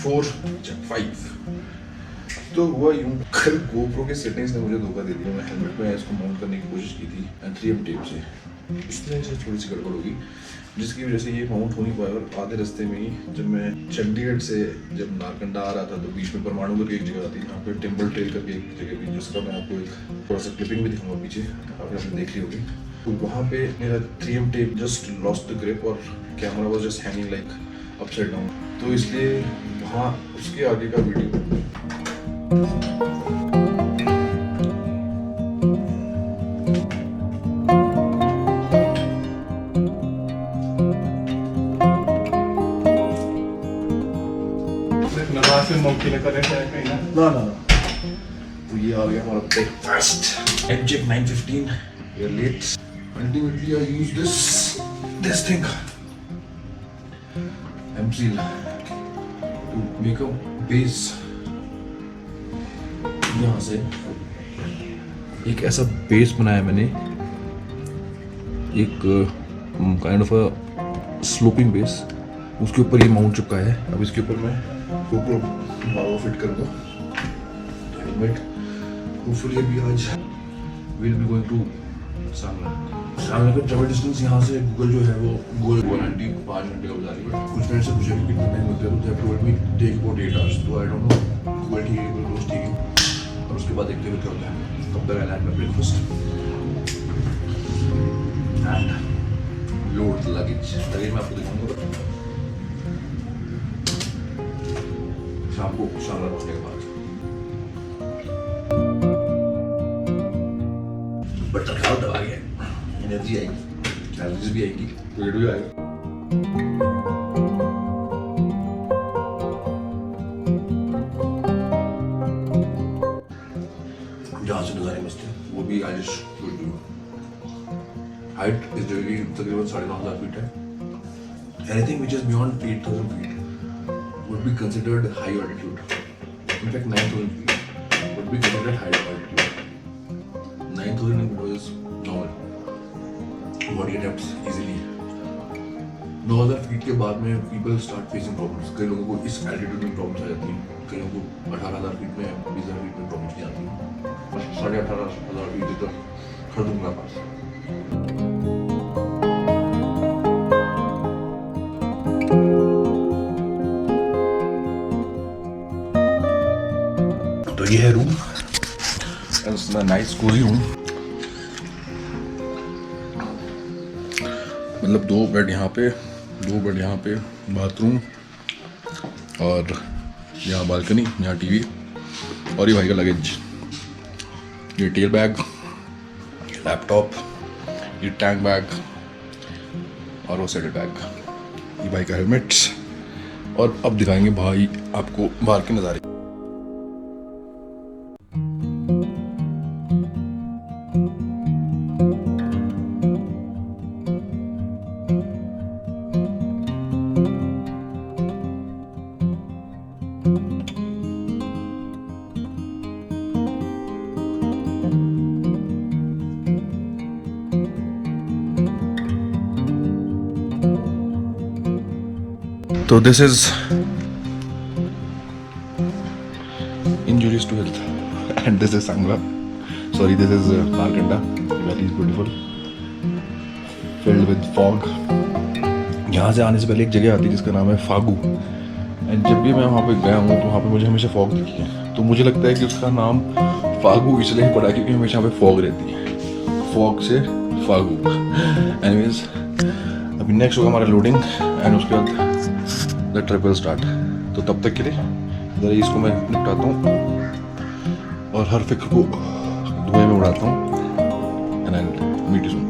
4 5। तो हुआ यूं, कल गोप्रो के सेटिंग्स ने मुझे धोखा दे दिया। मैं हेलमेट में इसको माउंट करने की कोशिश की थी 3M टेप से, इसमें से थोड़ी सी गड़बड़ होगी जिसकी वजह से ये माउंट हो नहीं पाया। और आधे रास्ते में ही जब मैं चंडीगढ़ से जब नारकंडा आ रहा था तो बीच में परमाणु करके एक जगह आती है, यहाँ पे टिम्बल ट्रेल करके एक जगह भी, जिसका मैं आपको एक थोड़ा सा क्लिपिंग भी दिखाऊंगा पीछे, आपने देख ली होगी। तो वहाँ पे मेरा 3M tape just lost the grip और camera was just hanging like upside down. तो इसलिए वहाँ उसके आगे का वीडियो ना। तो ये आ गया हमारा breakfast exact 9:15। We are late. Ultimately, I use this thing, M-Seal, to make a base. यहाँ से एक ऐसा बेस बनाया मैंने, एक kind of a sloping base, उसके ऊपर ये माउंट चिपका है। अब इसके ऊपर मैं GoPro बार फिट करूँगा, हेलमेट। होपफुली अभी आज will be going to Sangla का ट्रेवल डिस्टेंस यहाँ से गूगल जो है वो गूगल 5 घंटे का बता रही है। कुछ मिनट से पूछे कि कितना टाइम लगता है, तो they told me take about 8 hours। तो आई डोंट नो, गूगल ठीक है, गूगल ठीक है, और उसके बाद देखते हुए क्या होता है। तब तक I land my breakfast and load the luggage. मैं आपको दिखाऊंगा शाम को शानदार पहुंचने के बाद। बट तत्काल दबा गया, एनर्जी आएगी, कैलोरीज भी आएगी, वेट भी आएगा। जहाँ से नज़ारे मस्त है वो भी आज शूट की। हाइट इस जगह की तकरीबन 9,500 फीट है। Anything which is beyond 8,000 feet would be considered high altitude. In fact, 9,000 feet would be considered high altitude. 9,000 feet is normal. Body adapts easily. 9,000 feet के बाद में people start facing problems. कई लोगों को इस altitude में problems आ जाती हैं, कई लोगों को 18,000 feet में 20,000 feet में problems नहीं आती हैं। बस 18,500 feet तक खड़ूंगा पास। तो ये है रूम, नाइस कोजी रूम। मतलब 2 बेड यहाँ पे, 2 बेड यहाँ पे, बाथरूम, और यहाँ बालकनी, यहाँ टीवी, और ये भाई का लगेज, ये टेल बैग, ये लैपटॉप, ये टैंक बैग, और वो सेटल बैग, ये भाई का हेलमेट। और अब दिखाएंगे भाई आपको बाहर के नज़ारे। So this is injurious to health, and this is Sangla. Sorry, this is Narkanda. The valley is beautiful, filled with fog. यहाँ से आने से पहले एक जगह आती है जिसका नाम है फागू, एंड जब भी मैं वहाँ पे गया हूँ तो वहाँ पे मुझे हमेशा फॉग दिखी है। तो मुझे लगता है कि उसका नाम फागू इसलिए पड़ा क्योंकि हमेशा यहाँ पे फॉग रहती है, फॉग से फागू। एनीवेज, अभी नेक्स्ट होगा हमारा लोडिंग, एंड उसके बाद द ट्रिप विल स्टार्ट। तो तब तक के लिए ज़रा इसको मैं निपटाता हूँ और हर फिक्र को धुएं में उड़ाता हूँ, and I meet you soon.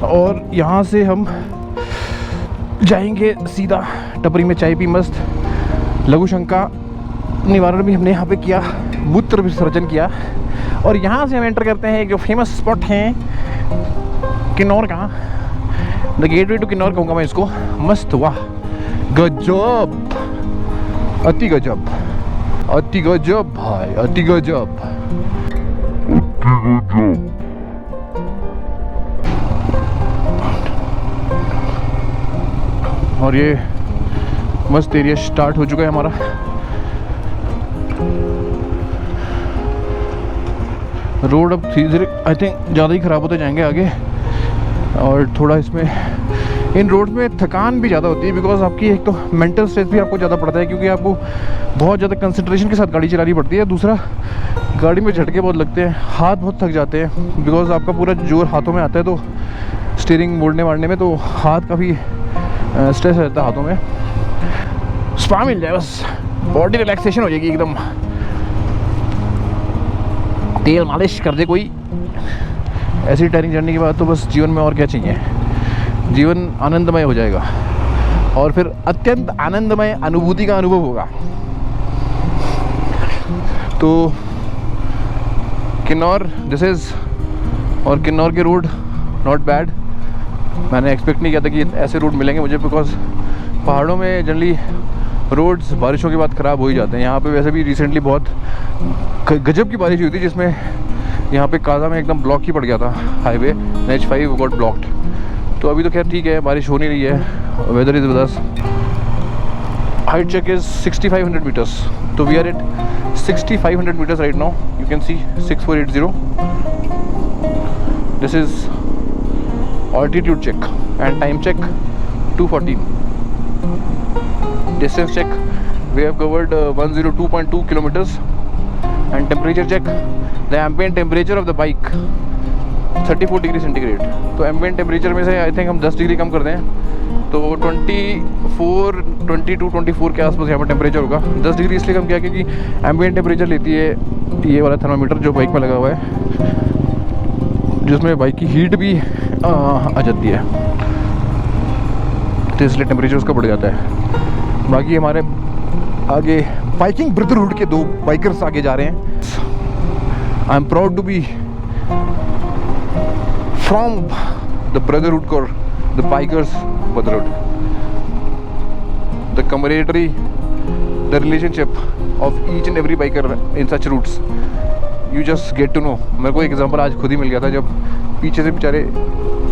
और यहाँ से हम जाएंगे सीधा टपरी में चाय पी मस्त। लघु शंका निवारण भी हमने यहाँ पे किया, मूत्र विसर्जन किया, और यहाँ से हम एंटर करते हैं एक जो फेमस स्पॉट है किन्नौर का, द गेटवे टू किन्नौर कहूँगा मैं इसको। मस्त, वाह गजब, अति गजब। अति गजब भाई, अति गजब। और ये मस्त एरिया स्टार्ट हो चुका है हमारा। रोड अब धीरे धीरे आई थिंक ज़्यादा ही ख़राब होते जाएंगे आगे। और थोड़ा इसमें इन रोड में थकान भी ज़्यादा होती है, बिकॉज आपकी एक तो मेंटल स्ट्रेस भी आपको ज़्यादा पड़ता है, क्योंकि आपको बहुत ज़्यादा कंसंट्रेशन के साथ गाड़ी चलानी पड़ती है। दूसरा, गाड़ी में झटके बहुत लगते हैं, हाथ बहुत थक जाते हैं, बिकॉज आपका पूरा जोर हाथों में आता है, तो स्टीयरिंग मोड़ने वाड़ने में तो हाथ काफ़ी स्ट्रेस रहता है हाथों में। स्पा मिल जाए बस, बॉडी रिलैक्सेशन हो जाएगी एकदम। तेल मालिश कर दे कोई। ऐसी टायरिंग जर्नी के बाद तो बस जीवन में और क्या चाहिए, जीवन आनंदमय हो जाएगा और फिर अत्यंत आनंदमय अनुभूति का अनुभव होगा। तो किन्नौर दिस इज़, और किन्नौर के रोड नॉट बैड। मैंने एक्सपेक्ट नहीं किया था कि ऐसे रोड मिलेंगे मुझे, बिकॉज पहाड़ों में जनरली रोड्स बारिशों के बाद ख़राब हो ही जाते हैं। यहाँ पे वैसे भी रिसेंटली बहुत गजब की बारिश हुई थी, जिसमें यहाँ पे काजा में एकदम ब्लॉक ही पड़ गया था हाईवे। NH5 got blocked. तो अभी तो खैर ठीक है, बारिश हो नहीं रही है, weather is with us. Height check is 6500 metres, तो we are at 6500 metres right now. You can see 6480। This is altitude check and time check 214. Distance check, we have covered 102.2 kilometers. And temperature check, the ambient temperature of the bike 34 degree centigrade. तो ambient temperature में से I think हम 10 degree कम कर दें तो 24, 22, 24 के आसपास यहाँ पर टेम्परेचर होगा। 10 डिग्री इसलिए कम किया क्योंकि ambient टेम्परेचर लेती है ये वाला थर्मामीटर जो बाइक में लगा हुआ है, जिसमें बाइक की हीट भी आ जाती है, तो इसलिए टेम्परेचर उसका बढ़ जाता है। बाकी हमारे आगे बाइकिंग ब्रदरहुड के दो बाइकर्स आगे जा रहे हैं। I am proud to be from the brotherhood और the bikers brotherhood. The camaraderie, the relationship of each and every biker in such routes, you just get to know। मेरे को एक एग्जांपल आज खुद ही मिल गया था, जब पीछे से बेचारे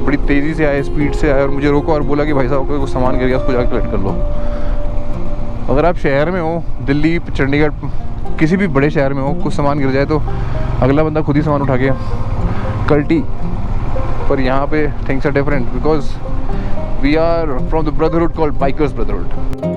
बड़ी तेज़ी से आए, स्पीड से आए और मुझे रोको और बोला कि भाई साहब कोई कुछ सामान गिर गया, उसको जाकर कलेक्ट कर लो। अगर आप शहर में हो, दिल्ली, चंडीगढ़, किसी भी बड़े शहर में हो, कुछ सामान गिर जाए तो अगला बंदा खुद ही सामान उठा के कल्टी। पर यहाँ पे things are different because we are from the brotherhood called bikers brotherhood.